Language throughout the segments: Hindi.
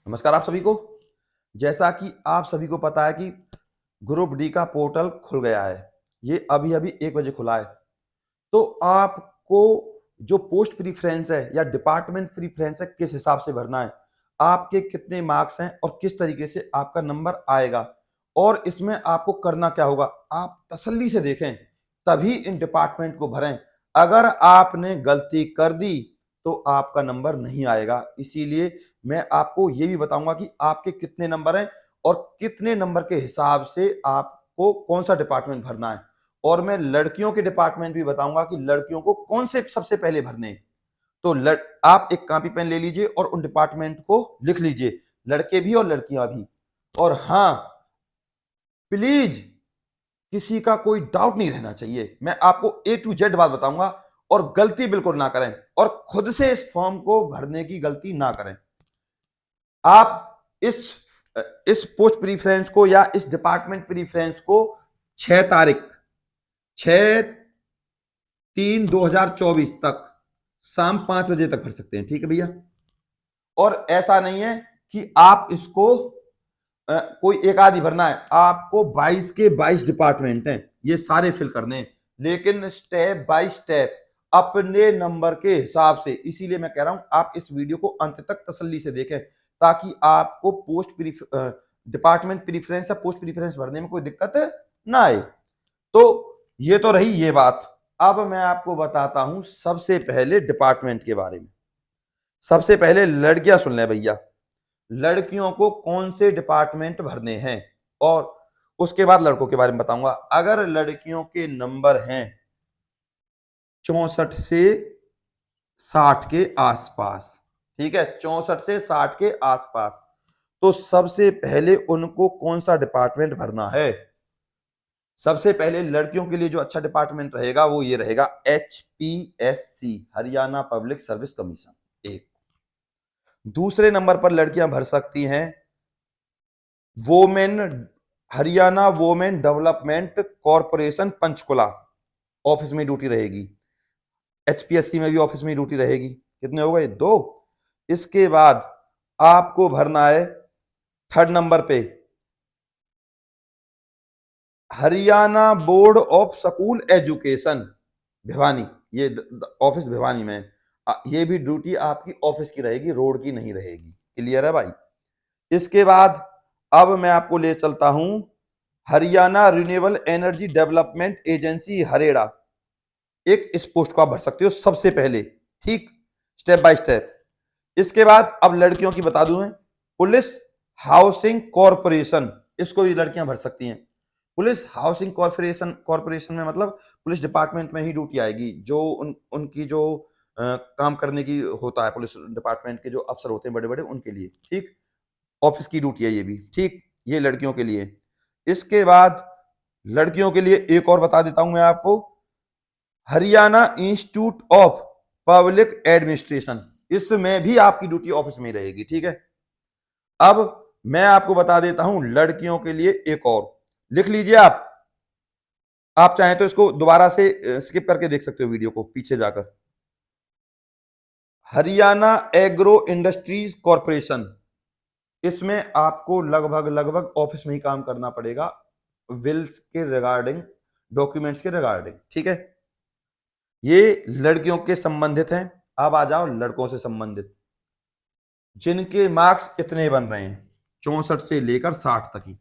नमस्कार आप सभी को। जैसा कि आप सभी को पता है कि ग्रुप डी का पोर्टल खुल गया है। ये अभी अभी 1 बजे खुला है। तो आपको जो पोस्ट प्रीफ्रेंस है या डिपार्टमेंट प्रीफ्रेंस है किस हिसाब से भरना है, आपके कितने मार्क्स हैं और किस तरीके से आपका नंबर आएगा और इसमें आपको करना क्या होगा, आप तसल्ली से देखें तभी इन डिपार्टमेंट को भरें। अगर आपने गलती कर दी तो आपका नंबर नहीं आएगा। इसीलिए मैं आपको ये भी बताऊंगा कि आपके कितने नंबर हैं और कितने नंबर के हिसाब से आपको कौन सा डिपार्टमेंट भरना है। और मैं लड़कियों के डिपार्टमेंट भी बताऊंगा कि लड़कियों को कौन से सबसे पहले भरने हैं। तो आप एक कॉपी पेन ले लीजिए और उन डिपार्टमेंट को लिख लीजिए, लड़के भी और लड़कियां भी। और हाँ, प्लीज किसी का कोई डाउट नहीं रहना चाहिए। मैं आपको A to Z बात बताऊंगा और गलती बिल्कुल ना करें और खुद से इस फॉर्म को भरने की गलती ना करें। आप इस पोस्ट प्रीफ्रेंस को या इस डिपार्टमेंट प्रीफ्रेंस को 6 तारीख 6/3/2024 तक शाम 5 बजे तक भर सकते हैं। ठीक है भैया। और ऐसा नहीं है कि आप इसको कोई एक आदि भरना है, आपको 22 के 22 डिपार्टमेंट हैं, ये सारे फिल करने हैं, लेकिन स्टेप बाय स्टेप अपने नंबर के हिसाब से। इसीलिए मैं कह रहा हूं आप इस वीडियो को अंत तक तसल्ली से देखें ताकि आपको डिपार्टमेंट प्रीफरेंस या पोस्ट प्रीफरेंस भरने में कोई दिक्कत ना आए। तो ये तो रही ये बात। अब मैं आपको बताता हूं सबसे पहले डिपार्टमेंट के बारे में। सबसे पहले लड़कियां सुन लें भैया, लड़कियों को कौन से डिपार्टमेंट भरने हैं और उसके बाद लड़कों के बारे में बताऊंगा। अगर लड़कियों के नंबर हैं 64 से 60 के आसपास, ठीक है, 64 से 60 के आसपास, तो सबसे पहले उनको कौन सा डिपार्टमेंट भरना है। सबसे पहले लड़कियों के लिए जो अच्छा डिपार्टमेंट रहेगा वो ये रहेगा HPSC, Haryana public service commission. एक दूसरे नंबर पर लड़कियां भर सकती हैं women, Haryana women development corporation Panchkula, office में ड्यूटी रहेगी। HPSC में भी ऑफिस में ड्यूटी रहेगी। कितने हो गए? 2। इसके बाद आपको भरना है 3rd नंबर पे Haryana board of school education, Bhiwani. ये ऑफिस भिवानी में है। ये भी ड्यूटी आपकी ऑफिस की रहेगी, रोड की नहीं रहेगी। क्लियर है भाई? इसके बाद अब मैं आपको ले चलता हूं Haryana renewable energy development agency HAREDA. एक इस पोस्ट को आप भर सकते हो सबसे पहले, ठीक, स्टेप बाय स्टेप। इसके बाद अब लड़कियों की बता दूं मैं, पुलिस हाउसिंग कॉरपोरेशन, इसको भी लड़कियां भर सकती हैं। पुलिस हाउसिंग कॉरपोरेशन में मतलब पुलिस डिपार्टमेंट में ही ड्यूटी आएगी। जो उनकी जो काम करने की होता है, पुलिस डिपार्टमेंट के जो अफसर होते हैं बड़े बड़े, उनके लिए, ठीक, ऑफिस की ड्यूटी है ये भी, ठीक। ये लड़कियों के लिए। इसके बाद लड़कियों के लिए एक और बता देता हूं मैं आपको, Haryana institute of public administration, इसमें भी आपकी ड्यूटी ऑफिस में ही रहेगी। ठीक है। अब मैं आपको बता देता हूं लड़कियों के लिए एक और, लिख लीजिए आप चाहें तो इसको दोबारा से स्किप करके देख सकते हो वीडियो को पीछे जाकर। हरियाणा एग्रो इंडस्ट्रीज कॉरपोरेशन, इसमें आपको लगभग लगभग ऑफिस में ही काम करना पड़ेगा, विल्स के रिगार्डिंग, डॉक्यूमेंट्स के रिगार्डिंग। ठीक है। ये लड़कियों के संबंधित हैं। अब आ जाओ लड़कों से संबंधित, जिनके मार्क्स कितने बन रहे हैं 64 से लेकर 60 तक ही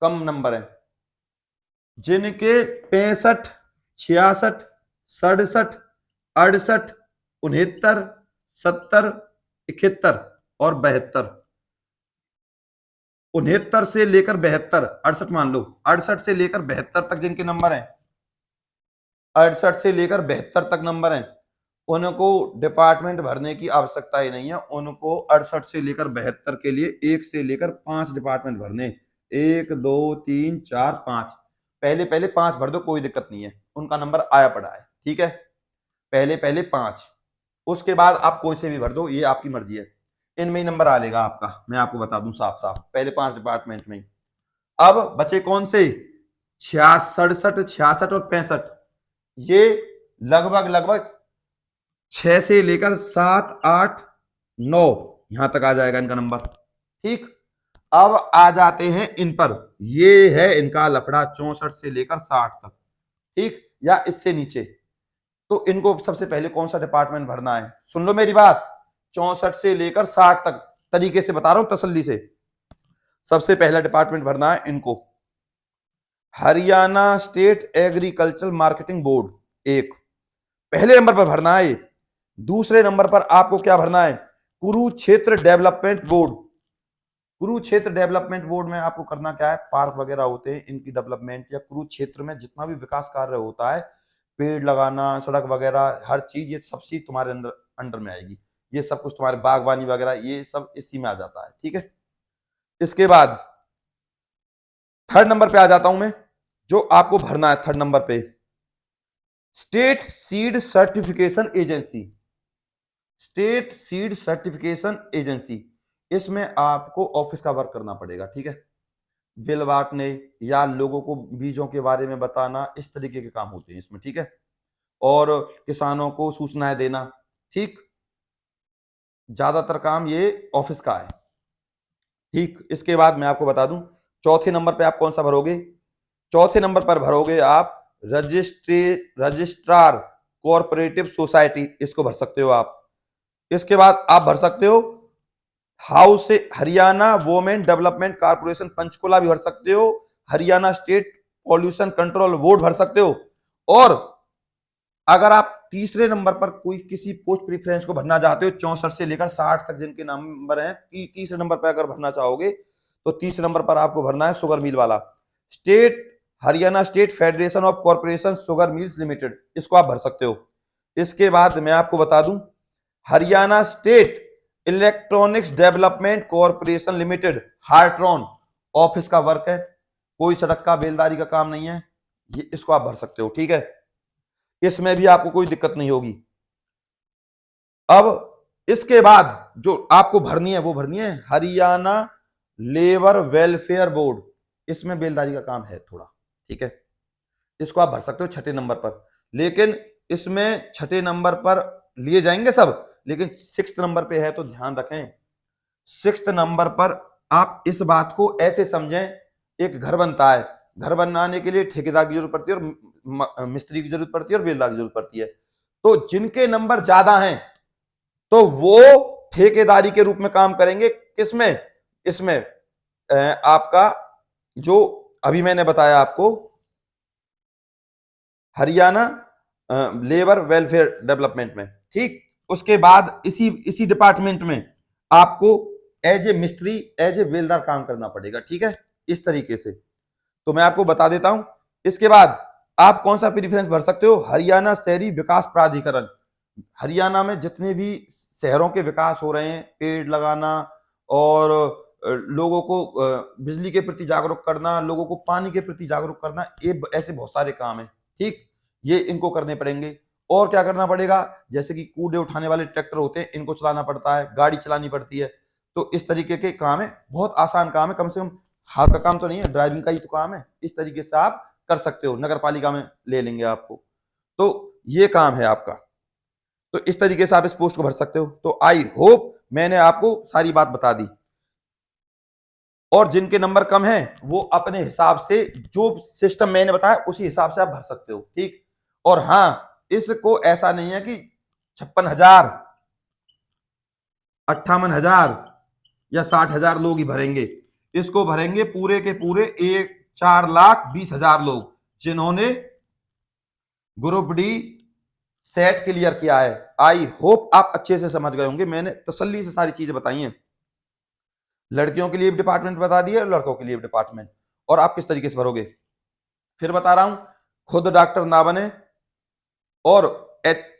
कम नंबर है, जिनके 65, 66, 67, 68, 69, 70, 71 और 72, 69 से लेकर 72, 68 मान लो, 68 से लेकर 72 तक जिनके नंबर हैं, 68 से लेकर 72 तक नंबर हैं, उनको डिपार्टमेंट भरने की आवश्यकता ही नहीं है। उनको 68 से लेकर 72 के लिए 1 से लेकर 5 डिपार्टमेंट भरने, 1 2 3 4 5, पहले पहले 5 भर दो, कोई दिक्कत नहीं है, उनका नंबर आया पड़ा है। ठीक है, पहले पहले 5, उसके बाद आप कोई से भी भर दो, ये आपकी मर्जी है, इनमें ही नंबर आ लेगा आपका। मैं आपको बता दूं साफ साफ, पहले 5 डिपार्टमेंट में। अब बचे कौन से? 66, 66 और 65, ये लगभग लगभग 6 से लेकर 7 8 9 यहां तक आ जाएगा इनका नंबर। ठीक, अब आ जाते हैं इन पर। ये है इनका लफड़ा 64 से लेकर 60 तक, ठीक, या इससे नीचे। तो इनको सबसे पहले कौन सा डिपार्टमेंट भरना है, सुन लो मेरी बात। 64 से लेकर 60 तक तरीके से बता रहा हूं, तसल्ली से। सबसे पहला डिपार्टमेंट भरना है इनको, Haryana state agriculture marketing board, एक पहले नंबर पर भरना है। दूसरे नंबर पर आपको क्या भरना है, Kurukshetra development board. Kurukshetra development board में आपको करना क्या है, पार्क वगैरह होते हैं इनकी डेवलपमेंट, या कुरुक्षेत्र में जितना भी विकास कार्य होता है, पेड़ लगाना, सड़क वगैरह, हर चीज, ये सब चीज तुम्हारे अंदर अंडर में आएगी। ये सब कुछ तुम्हारे बागवानी वगैरह ये सब इसी में आ जाता है, ठीक है। इसके बाद थर्ड नंबर पे आ जाता हूं मैं, जो आपको भरना है थर्ड नंबर पे, state seed certification agency. State seed certification agency, इसमें आपको ऑफिस का वर्क करना पड़ेगा, ठीक है। बिल बांटने या लोगों को बीजों के बारे में बताना, इस तरीके के काम होते हैं इसमें, ठीक है। और किसानों को सूचनाएं देना, ठीक, ज्यादातर काम ये ऑफिस का है, ठीक। इसके बाद मैं आपको बता दूं, चौथे नंबर पे आप कौन सा भरोगे, चौथे नंबर पर भरोगे आप रजिस्ट्रार कोऑपरेटिव सोसाइटी, इसको भर सकते हो आप। इसके बाद आप भर सकते हो हाउस से Haryana women development corporation Panchkula भी भर सकते हो, Haryana state pollution control board भर सकते हो। और अगर आप तीसरे नंबर पर कोई किसी पोस्ट प्रीफरेंस को भरना चाहते हो, 64 से लेकर 60 तक जिनके नंबर हैं, तीसरे नंबर पर अगर भरना चाहोगे तो तीसरे नंबर पर आपको भरना है शुगर मिल वाला, state Haryana state federation of corporation sugar mills limited, इसको आप भर सकते हो। इसके बाद मैं आपको बता दूं, Haryana state electronics development corporation limited, Hartron, office का वर्क है, कोई सड़क का बेलदारी का काम नहीं है, ये इसको आप भर सकते हो, ठीक है। इसमें भी आपको कोई दिक्कत नहीं होगी। अब इसके बाद जो आपको भरनी है वो भरनी है हरियाणा लेबर वेलफेयर बोर्ड, इसमें बेलदारी का काम है थोड़ा, ठीक है। इसको आप भर सकते हो छठे नंबर पर, लेकिन इसमें छठे नंबर पर लिए जाएंगे सब, लेकिन 6th नंबर पे है तो ध्यान रखें। 6th नंबर पर आप इस बात को ऐसे समझें, एक घर बनता है, घर बनाने के लिए ठेकेदार की जरूरत पड़ती है और मिस्त्री की जरूरत पड़ती है और बेलदार की जरूरत पड़ती है। तो जिनके नंबर ज्यादा हैं तो वो ठेकेदारी के रूप में काम करेंगे, किसमें, इसमें आपका जो अभी मैंने बताया आपको हरियाणा लेबर वेलफेयर डेवलपमेंट में, ठीक। उसके बाद इसी डिपार्टमेंट में आपको एज ए मिस्त्री, एज ए बेलदार काम करना पड़ेगा, ठीक है, इस तरीके से। तो मैं आपको बता देता हूं। इसके बाद आप कौन सा प्रीफरेंस भर सकते हो, हरियाणा शहरी विकास प्राधिकरण। हरियाणा में जितने भी शहरों के विकास हो रहे हैं, पेड़ लगाना और लोगों को बिजली के प्रति जागरूक करना, लोगों को पानी के प्रति जागरूक करना, ये ऐसे बहुत सारे काम है, ठीक, ये इनको करने पड़ेंगे। और क्या करना पड़ेगा, जैसे कि कूड़े उठाने वाले ट्रैक्टर होते हैं, इनको चलाना पड़ता है, गाड़ी चलानी पड़ती है। तो इस तरीके के काम है, बहुत आसान काम है, कम से कम हाथ का काम तो नहीं है, ड्राइविंग का ही तो काम है। इस तरीके से आप कर सकते हो, नगर पालिका में ले लेंगे आपको, तो ये काम है आपका। तो इस तरीके से आप इस पोस्ट को भर सकते हो। तो आई होप मैंने आपको सारी बात बता दी, और जिनके नंबर कम हैं वो अपने हिसाब से जो सिस्टम मैंने बताया उसी हिसाब से आप भर सकते हो, ठीक। और हां, इसको ऐसा नहीं है कि 56,000, 58,000 या 60,000 लोग ही भरेंगे, इसको भरेंगे पूरे के पूरे 4,20,000 लोग जिन्होंने ग्रुप डी सेट क्लियर किया है। आई होप आप अच्छे से समझ गए होंगे, मैंने तसल्ली से सारी चीजें बताई हैं। लड़कियों के लिए डिपार्टमेंट बता दिया, लड़कों के लिए डिपार्टमेंट, और आप किस तरीके से भरोगे फिर बता रहा हूं। खुद डॉक्टर ना बने और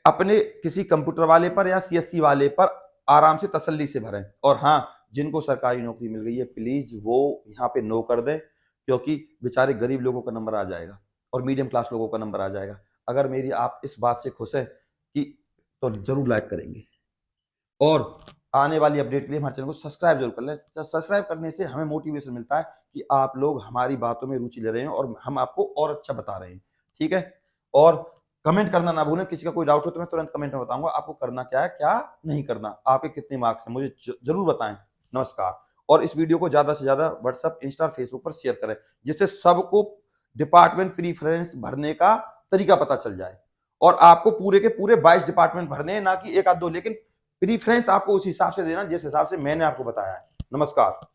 अपने किसी कंप्यूटर वाले पर या सीएससी वाले पर आराम से तसल्ली से भरें। और हाँ, जिनको सरकारी नौकरी मिल गई है प्लीज वो यहाँ पे नो कर दें, क्योंकि बेचारे गरीब लोगों का नंबर आ जाएगा और मीडियम क्लास लोगों का नंबर आ जाएगा। अगर मेरी आप इस बात से खुश है कि तो जरूर लाइक करेंगे, और आने वाली अपडेट के लिए हमारे चैनल को सब्सक्राइब जरूर कर लें। सब्सक्राइब करने से हमें मोटिवेशन मिलता है कि आप लोग हमारी बातों में रुचि ले रहे हैं और हम आपको और अच्छा बता रहे हैं, ठीक है। और कमेंट करना ना भूलें, किसी का कोई डाउट हो तो मैं तुरंत कमेंट में बताऊंगा आपको करना क्या है, क्या नहीं करना, आपके कितने मार्क्स हैं मुझे जरूर बताएं। नमस्कार। और इस वीडियो को ज्यादा से ज्यादा व्हाट्सएप, इंस्टा, फेसबुक पर शेयर करें, जिससे सबको डिपार्टमेंट प्रीफरेंस भरने का तरीका पता चल जाए। और आपको पूरे के पूरे 22 डिपार्टमेंट भरने हैं, ना कि एक आध दो, लेकिन प्रीफरेंस आपको उस हिसाब से देना जिस हिसाब से मैंने आपको बताया है। नमस्कार।